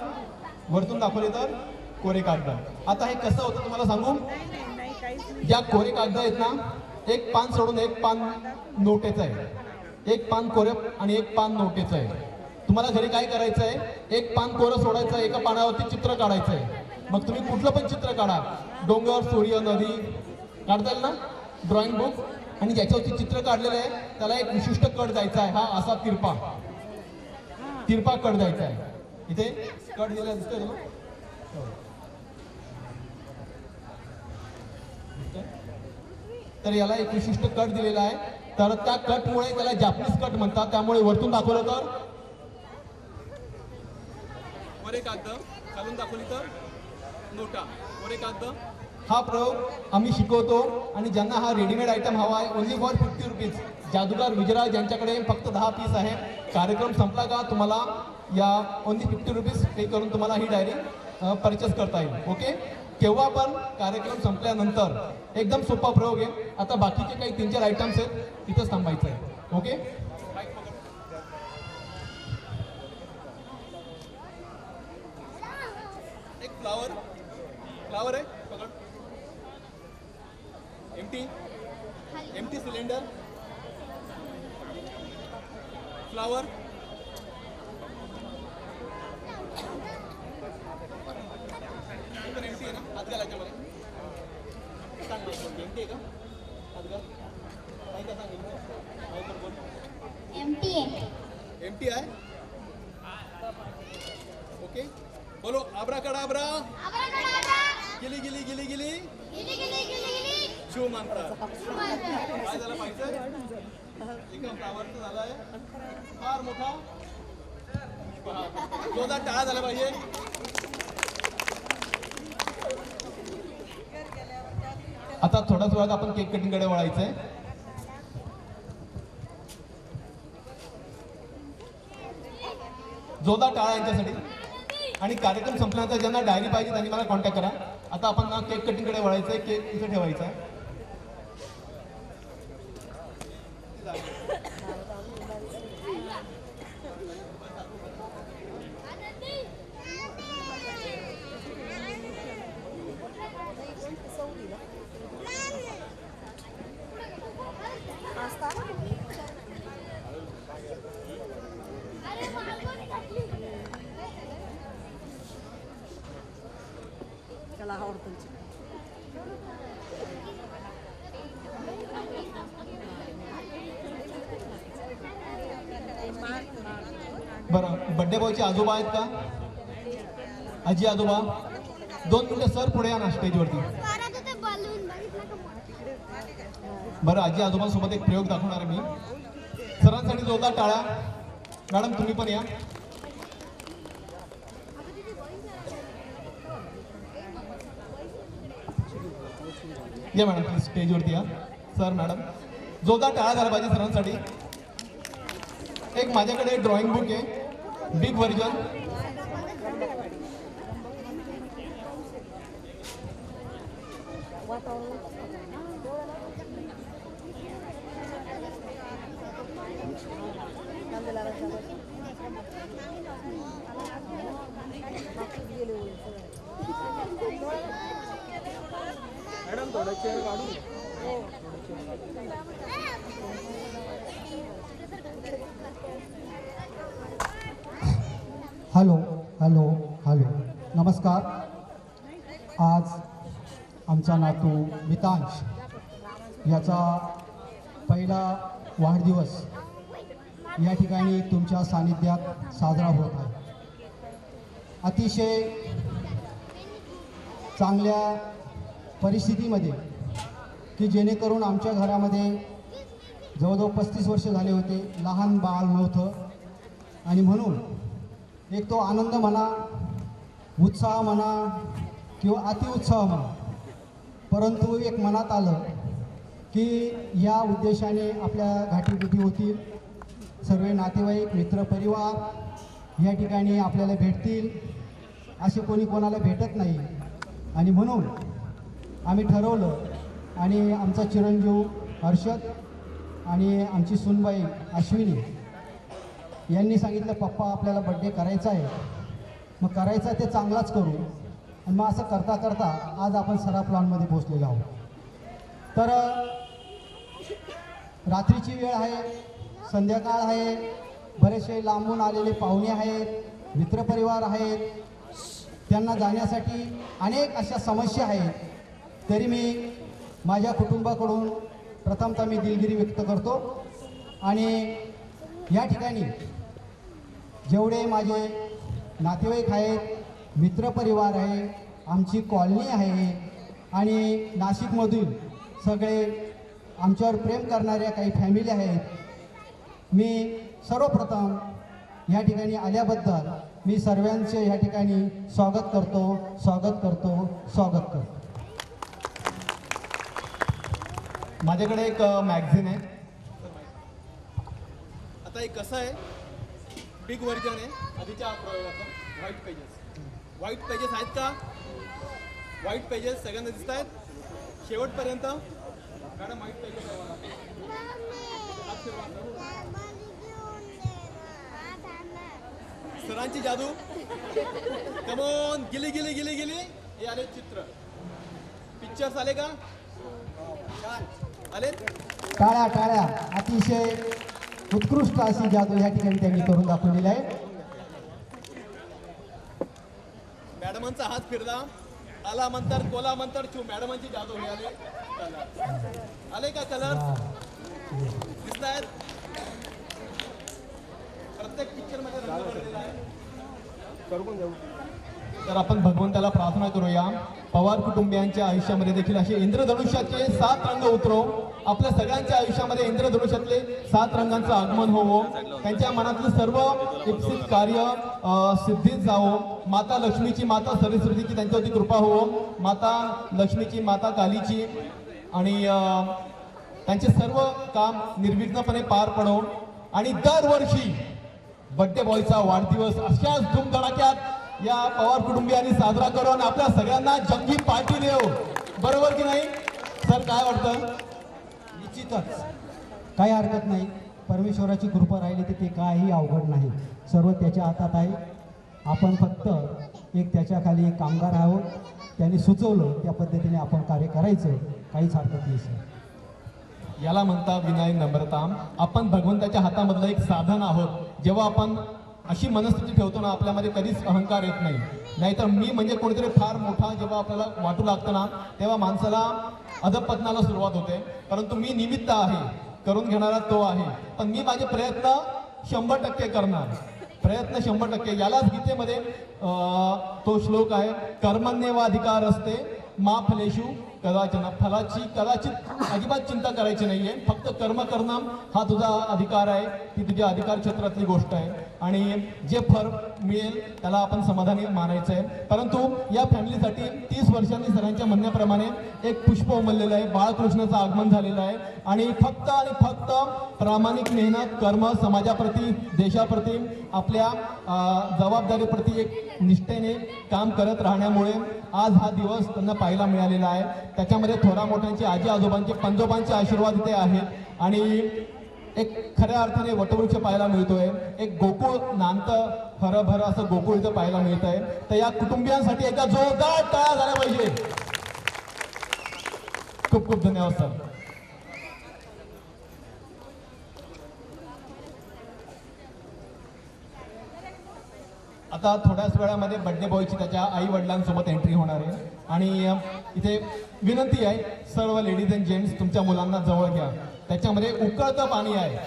वरतून दाखवले तर कोरे कागद. आता हे कसं होतं तुम्हाला सांगू? ज्या कोरे कागद आहेत ना, एक पान सोडून एक पान नोटेचं आहे, एक पान कोरं आणि एक पान नोटेचं आहे. तुम्हाला घरी काय करायचं आहे, एक पान कोरं सोडायचं, एका पानावरती चित्र काढायचं आहे. मग तुम्ही कुठलं पण चित्र काढा, डोंगर, सूर्य, नदी काढता येईल ना, ड्रॉइंग बुक. आणि ज्याच्यावरती चित्र काढलेलं आहे त्याला एक विशिष्ट कट द्यायचा आहे. हा असा तिरपा कट द्यायचा आहे. इथे कट दिलेला दिसतोय ना, तर याला एक विशिष्ट कट दिलेला आहे. तर त्या कटमुळे त्याला जॅपनीज कट म्हणतात. त्यामुळे वरतून दाखवलं तर वर एक कागद, खालून दाखवली तर नोटा, वर एक कागद. हा प्रयोग आम्ही शिकवतो. आणि ज्यांना हा रेडीमेड आयटम हवा आहे, ओनली फॉर 50 रुपीज. जादूगार विजयराज यांच्याकडे फक्त 10 पीस आहे. कार्यक्रम संपला का तुम्हाला या ओनली 50 रुपीज पे करून तुम्हाला ही डायरी परचेस करता येईल. ओके, केव्हा पण कार्यक्रम संपल्यानंतर. एकदम सोपा प्रयोग आहे. आता बाकीचे काही 3-4 आयटम्स आहेत, तिथंच थांबायचं आहे. ओके, एक फ्लावर आहे, पकड. एम्प्टी सिलेंडर, फ्लावर, पण एम्प्टी आहे ना, हात घालायच्या मला. सांग मला, एम्प्टी आहे का? हात घाल. नाही का, सांग. एम्प्टी आहे. ओके, बोलो आब्राकडाब्रा, गिली गिली गिली गिली शिव मंत्र. काय झालं पाहिजे, एका फ्लावरचं झालं आहे फार मोठा. जोरदार टाळा झाला पाहिजे. आता थोड्याच वेळात आपण केक कटिंगकडे वळायचंय. जोरदार टाळा यांच्यासाठी. आणि कार्यक्रम संपल्यानंतर ज्यांना डायरी पाहिजे त्यांनी मला कॉन्टॅक्ट करा. आता आपण ना केक कटिंगकडे वळायचंय. केक इथे ठेवायचा आहे. बरं, बड्डे बॉयचे आजोबा आहेत का, आजी आजोबा? 2 मिनिटं सर पुढे या ना स्टेजवरती. बरं, आजी आजोबांसोबत एक प्रयोग दाखवणार आहे मी. सरांसाठी जोरदार टाळ्या. मॅडम तुम्ही पण या. या मॅडम प्लीज स्टेजवरती या. सर मॅडम जोरदार टाळा झाला पाहिजे सरांसाठी. एक माझ्याकडे ड्रॉइंग बुक आहे, बिग व्हर्जन. मॅडम थोडं चेअर काढू. हॅलो हॅलो हॅलो, नमस्कार. आज आमचा नातू मितांश याचा पहिला वाढदिवस या ठिकाणी तुमच्या सानिध्यात साजरा होत आहे. अतिशय चांगल्या परिस्थितीमध्ये, की जेणेकरून आमच्या घरामध्ये जवळजवळ 35 वर्ष झाले होते, लहान बाळ नव्हतं. आणि म्हणून एक तो आनंद म्हणा, उत्साह म्हणा किंवा अतिउत्साह म्हणा, परंतु एक मनात आलं की या उद्देशाने आपल्या गाठीभेटी होतील, सर्व नातेवाईक मित्रपरिवार या ठिकाणी आपल्याला भेटतील. असे कोणी कोणाला भेटत नाही. आणि म्हणून आम्ही ठरवलं, आणि आमचा चिरंजीव हर्षद आणि आमची सूनबाई अश्विनी यांनी सांगितलं, पप्पा आपल्याला बड्डे करायचा आहे, मग करायचा ते चांगलाच करू. आणि मग असं करता करता आज आपण सरा प्लॉनमध्ये पोचलेलो आहोत. तर रात्रीची वेळ आहे, संध्याकाळ आहे, बरेचसे लांबून आलेले पाहुणे आहेत, मित्रपरिवार आहेत, त्यांना जाण्यासाठी अनेक अशा समस्या आहेत. तरी मी माझ्या कुटुंबाकडून प्रथमतः मी दिलगिरी व्यक्त करतो आणि या ठिकाणी जेवढे माझे नातेवाईक आहेत, मित्रपरिवार आहे, आमची कॉलनी आहे आणि नाशिकमधील सगळे आमच्यावर प्रेम करणाऱ्या काही फॅमिली आहेत, मी सर्वप्रथम या ठिकाणी आल्याबद्दल मी सर्वांचे या ठिकाणी स्वागत करतो. माझ्याकडे एक मॅगझिन आहे. आता एक कसं आहे, बिग व्हर्जन आहे आधीच्या प्रयोगाचं. व्हाईट पेजेस आहेत का? व्हाईट पेजेस सगळ्यांना दिसत आहेत शेवटपर्यंत? मॅडम व्हाईट पेजेस सरांची जादू. कमॉन, गिली गिली गिली गिली. हे आले चित्र, पिक्चर्स आले का? आले. टाळ्या. अतिशय उत्कृष्ट अशी जादू या ठिकाणी त्यांनी करून दाखवलेली आहे. मॅडमांचा हात फिरला, आला म्हणतात, कोला म्हणतात, छू. मॅडमांची जादू हे आले. आले का कलर दिसत आहेत? प्रत्येक पिक्चर मध्ये रंग भरलेला आहे. तर आपण भगवंताला प्रार्थना करूया, पवार कुटुंबियांच्या आयुष्यामध्ये देखील असे इंद्रधनुष्याचे 7 रंग उतरव. आपल्या सगळ्यांच्या आयुष्यामध्ये इंद्रधनुष्यातले 7 रंगांचं आगमन होवो. त्यांच्या मनातलं सर्व इप्सित कार्य सिद्धीत जावो. माता लक्ष्मीची, माता सरस्वतीची त्यांच्यावरती कृपा होवो. माता लक्ष्मीची, माता कालीची आणि त्यांचे सर्व काम निर्विघ्नपणे पार पडो. आणि दरवर्षी बड्डे बॉयचा वाढदिवस अशाच धूमधडाक्यात या पवार कुटुंबियांनी साजरा करून आपल्या सगळ्यांना जंगी पार्टी देऊ. बरोबर की नाही सर? काय वाटतं? निश्चितच काही हरकत नाही. परमेश्वराची कृपा राहिली तर ते काही अवघड नाही. सर्व त्याच्या हातात आहे. आपण फक्त एक त्याच्या खाली एक कामगार आहोत. त्यांनी सुचवलं त्या पद्धतीने आपण कार्य करायचं. काहीच हरकत नाही सर. याला म्हणता विनय, नम्रता. आपण भगवंताच्या हातामधलं एक साधन आहोत. जेव्हा आपण अशी मनस्थिती ठेवतो ना, आपल्यामध्ये कधीच अहंकार येत नाही. नाहीतर मी म्हणजे कोणीतरी फार मोठा जेव्हा आपल्याला वाटू लागतं ना, तेव्हा माणसाला अधपतनाला सुरुवात होते. परंतु मी निमित्त आहे, करून घेणारा तो आहे. पण मी माझे प्रयत्न 100% करणार. प्रयत्न 100%. यालाच गीतेमध्ये तो श्लोक आहे, कर्मण्येवाधिकार असते मा फलेषु कदाचन. फलाची कदाचित अजिबात चिंता करायची नाहीये. फक्त कर्म करणं हा तुझा अधिकार आहे. ती तुझ्या अधिकार क्षेत्रातली गोष्ट आहे आणि जे फळ मिळेल त्याला आपण समाधानी मानायचं आहे. परंतु या फॅमिलीसाठी 30 वर्षांनी सरांच्या म्हणण्याप्रमाणे एक पुष्प उमललेलं आहे. बाळकृष्णाचं आगमन झालेलं आहे आणि फक्त प्रामाणिक मेहनत, कर्म, समाजाप्रती, देशाप्रती, आपल्या जबाबदारीप्रती एक निष्ठेने काम करत राहण्यामुळे आज हा दिवस त्यांना पाहायला मिळालेला आहे. त्याच्यामध्ये थोरा मोठ्यांचे, आजी आजोबांचे, पंजोबांचे आशीर्वाद इथे आहेत आणि एक खऱ्या अर्थाने वटवृक्ष पाहायला मिळतोय. एक गोकुळ नांदतं हरभर असं गोकुळ इथं पाहायला मिळत आहे. तर या कुटुंबियांसाठी एका जोरदार टाळ्या झाल्या पाहिजे. खूप खूप धन्यवाद सर. आता थोड्याच वेळामध्ये बड्डे बॉयची त्याच्या आई वडिलांसोबत एंट्री होणार आहे आणि इथे विनंती आहे, सर्व लेडीज अँड जेंट्स तुमच्या मुलांना जवळ घ्या. त्याच्यामध्ये उकळतं पाणी आहे,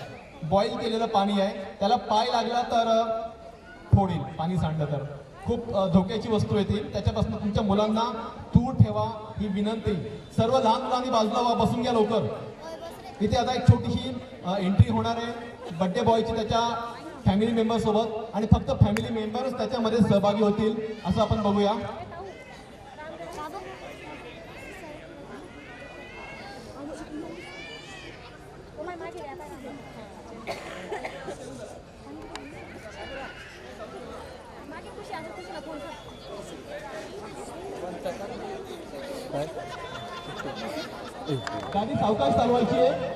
बॉईल केलेलं पाणी आहे. त्याला पाय लागला तर फोडील, पाणी सांडलं तर खूप धोक्याची वस्तू येते. त्याच्यापासून तुमच्या मुलांना दूर ठेवा ही विनंती. सर्व लहान मुलांनी बाजूला बसून घ्या लवकर. इथे आता एक छोटीशी एंट्री होणार आहे बड्डे बॉयची त्याच्या फॅमिली मेंबर सोबत आणि फक्त फॅमिली मेंबर्स त्याच्यामध्ये सहभागी होतील असं आपण बघूया. गाडी सावकाश चालवायची आहे.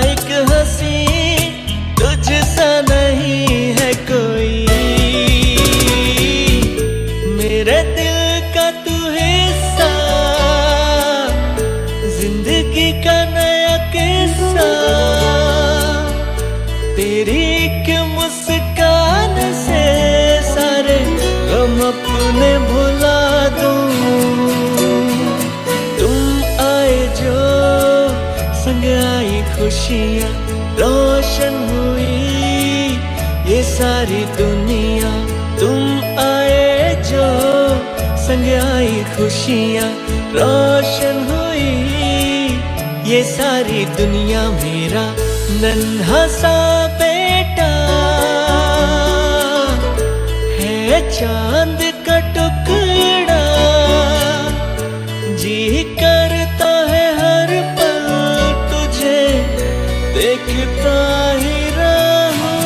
उन्हें भुला दूं। तुम आए जो संग आई खुशियाँ, रोशन हुई ये सारी दुनिया। तुम आए जो संग आई खुशियाँ, रोशन हुई ये सारी दुनिया। मेरा नन्हा सा बेटा है चांद का टुकड़ा, जी करता है हर पल तुझे देखता ही रहूं।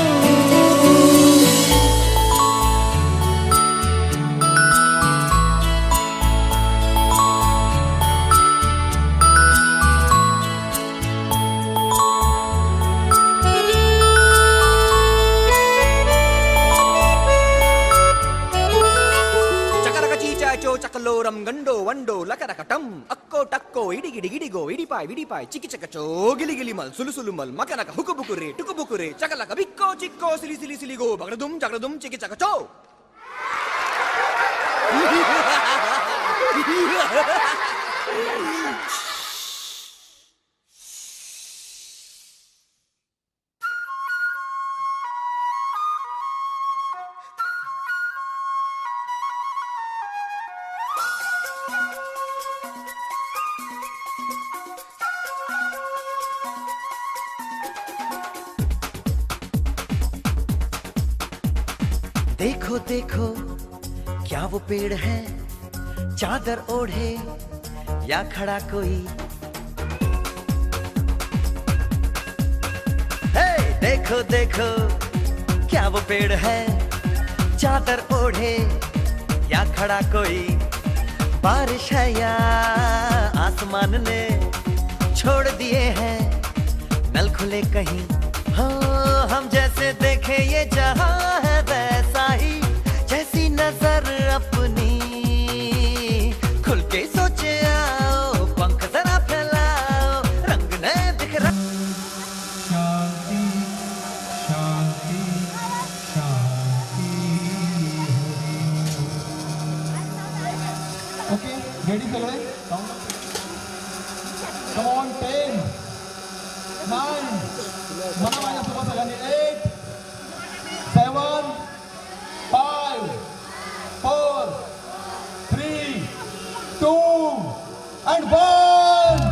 చకలోరం గండో వండో లకరకటం అక్కో టక్కో ఇడిగిడి గిడిగో ఇడిపాయ్ విడిపాయ్ చికి చకచో గిలిగిలి మల్ సులుసులు మల్ మకనక హుకుబుకురే టుకుబుకురే చకలక బిక్కో చిక్కో సిలి సిలి సిలిగో బగడదుం జగడదుం చికి చకచో. देखो देखो क्या वो पेड़ है, चादर ओढ़े या खड़ा कोई। हे देखो देखो क्या वो पेड़ है, चादर ओढ़े या खड़ा कोई। बारिश है या आसमान ने छोड़ दिए हैं नल खुले कहीं। हाँ हम जैसे देखे ये जहां है वैसा ही, जैसी नजर अपनी खुल के सोचे आओ, पंख जरा फैलाओ, रंग नए बिखरा। शांति शांति शांति। ओके रेडी सगळे? कम ऑन 10 9 म्हणा माझ्यासोबत सगळ्यांनी 8 7 5 4 3 2 and 1.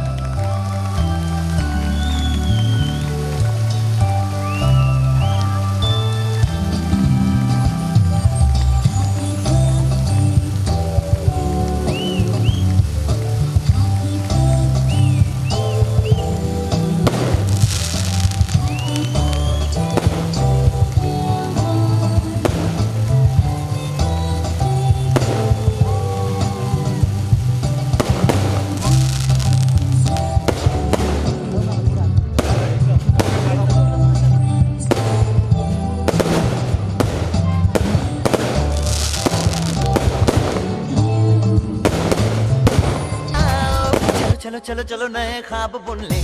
चलो चलो चलो नए ख्वाब बुन ले।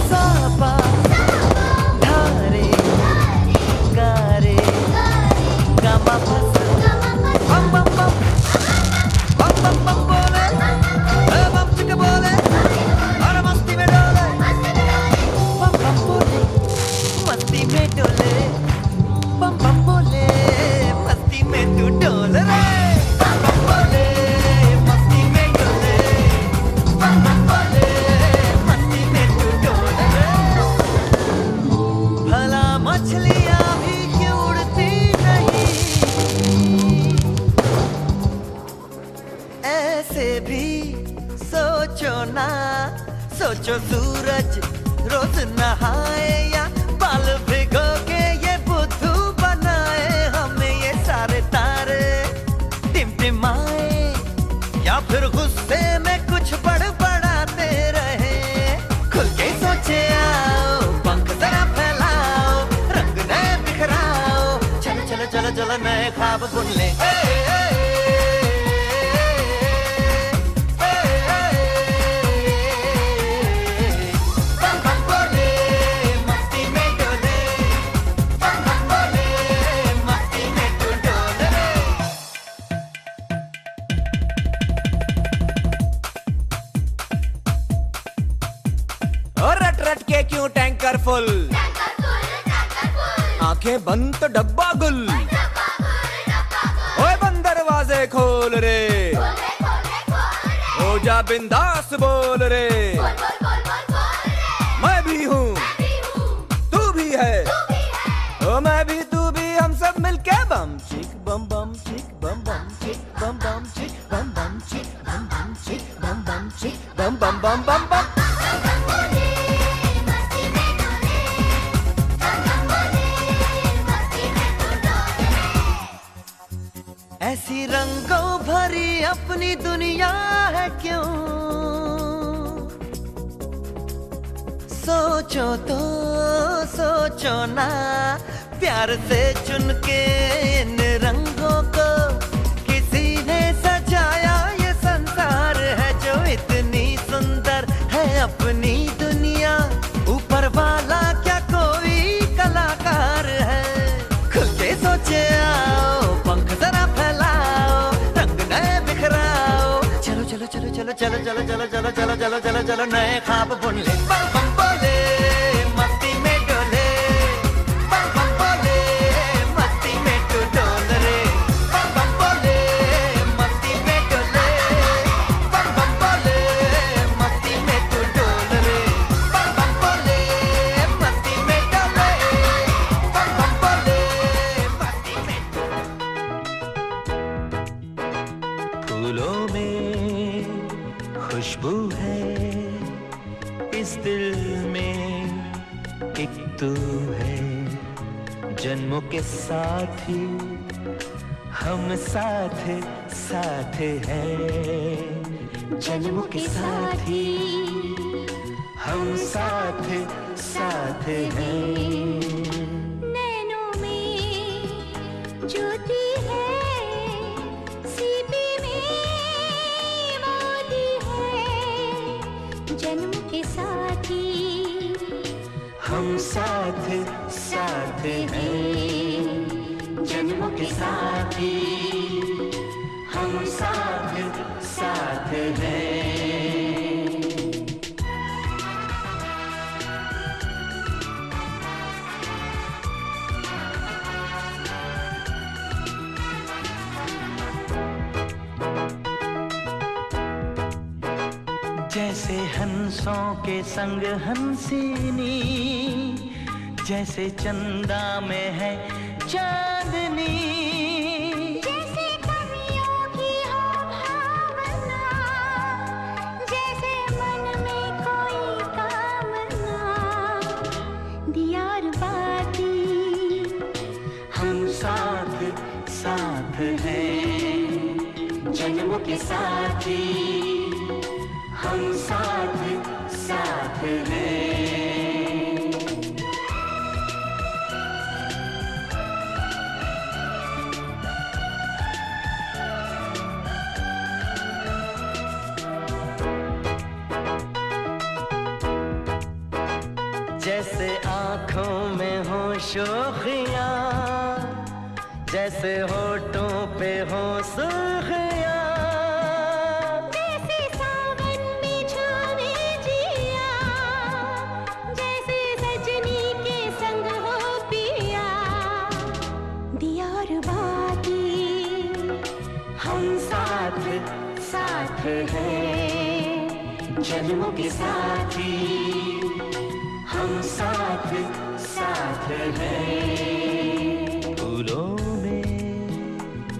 सापा धारे गारे गामा फसा बम बम बम बम बम बम बोले बम चिक बोले और मस्ती में डोले बम बम बोले मस्ती में डोले बम बम बोले मस्ती में तू डोल रे बम बम बोले मस्ती में डोले बम बम बोले मस्ती में तू डोल रे। भला मछलियां भी क्यों उड़ती नहीं, ऐसे भी सोचो ना, सोचो सूरज रोज नहाए या बाल भिगो के ये बुद्धू बनाए। हमें ये सारे तारे टिमटिमाए या फिर गुस्से में कुछ बड़बड़ाते रहे। खुल के सोचे आओ, पंख जरा फैलाओ, रंग नए बिखराओ। चलो चलो चलो चलो नए ख्वाब बुन ले। केयरफुल, आंखें बंद तो डब्बा गुल, ओए बंद दरवाजे खोल रे, हो जा बिंदास बोल रे, मैं भी हूँ तू भी है, ओ मैं भी तू भी, हम सब मिलके बम चिक बम बम चिक बम बम चिक बम बम चिक बम बम चिक बम बम चिक बम बम चिक बम बम बम बम बम। ऐसी रंगों भरी अपनी दुनिया है क्यों, सोचो तो सोचो ना, प्यार से चुन के इन रंगों को किसी ने सजाया, ये संसार है जो इतनी सुंदर है अपनी दुनिया, ऊपर वाला क्या कोई कलाकार है, खुल के सोचे आओ, पंख जरा फैलाओ, रंग नए बिखराओ, चलो चलो चलो चलो चलो चलो चलो चलो चलो चलो चलो चलो नए ख्वाब बुन ले, बम बम बोले मस्ती में डोले, बम बम बोले मस्ती में तू डोल रे, बम बम बोले मस्ती में डोले, बम बम बोले मस्ती में तू डोल रे, बम बम बोले मस्ती में डोले, बम बम बोले मस्ती में। फूलों में खुशबू है, इस दिल में एक तू है, जन्मों के साथी हम साथ साथ हैं, जन्मों के साथी हम साथ साथ हैं। नैनों में ज्योति है, सीपी में मोती है, जन्म के साथी हम साथ साथ हैं, जन्मों के साथी हम साथ साथ हैं। जैसे हंसों के संग हंसिनी, जैसे चंदा में है चांदनी, जैसे कवियों की हो भावना, जैसे मन में कोई कामना, दियार बाती हम साथ साथ हैं, जन्मों के साथी हम साथ साथ हैं। जैसे आँखों में हो शोखियाँ, जैसे होठों पे हो सुर्खियाँ, जैसे सावन में झूमे जिया, जैसे सजनी के संग हो पिया, दियार बाती हम साथ साथ हैं, जन्मों के साथी हम साथ साथ हैं। फूलों में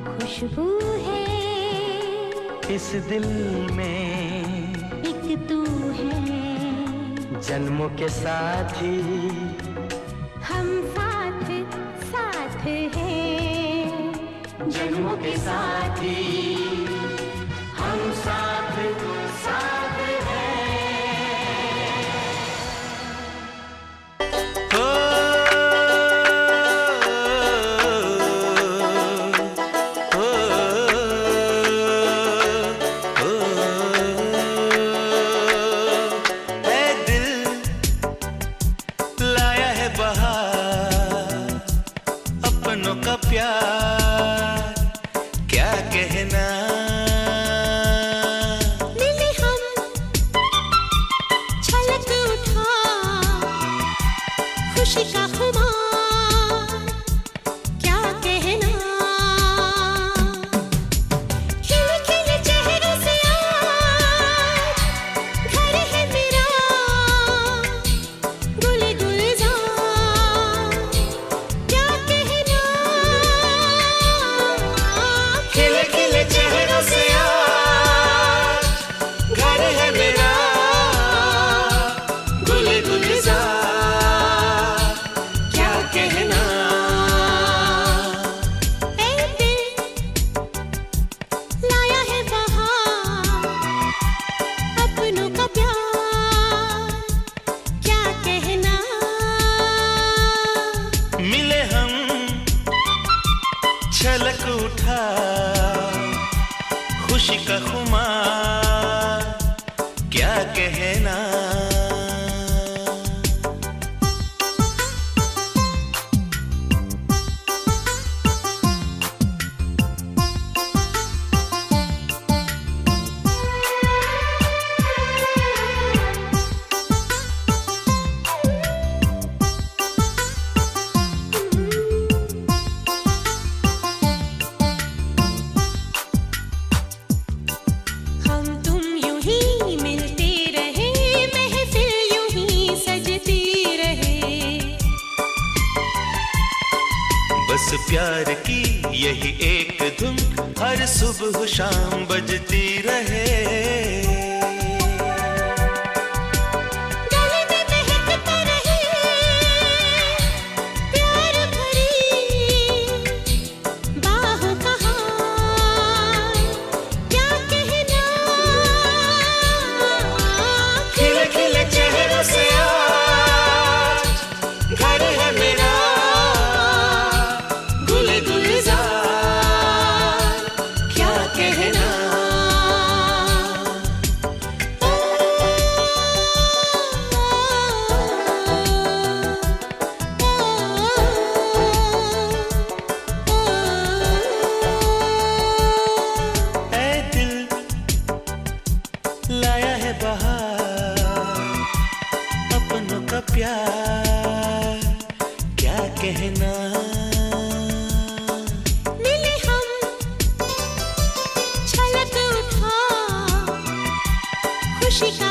खुशबू है, इस दिल में एक तू है, जन्मों के साथी हम साथ साथ हैं, जन्मों के साथी हम साथ साथ हैं। अपनों का प्यार क्या कहना, क्या कहना। प्यार की यही एक धुन हर सुबह शाम बजती रहे। गले में महकता रहे प्यार भरी बाहों का हाल, क्या कहना। खिले खिले चेहरों से आज घर है मेरा, लाया है बहार अपनों का प्यार, क्या कहना। मिले हम छलक उठा खुशी का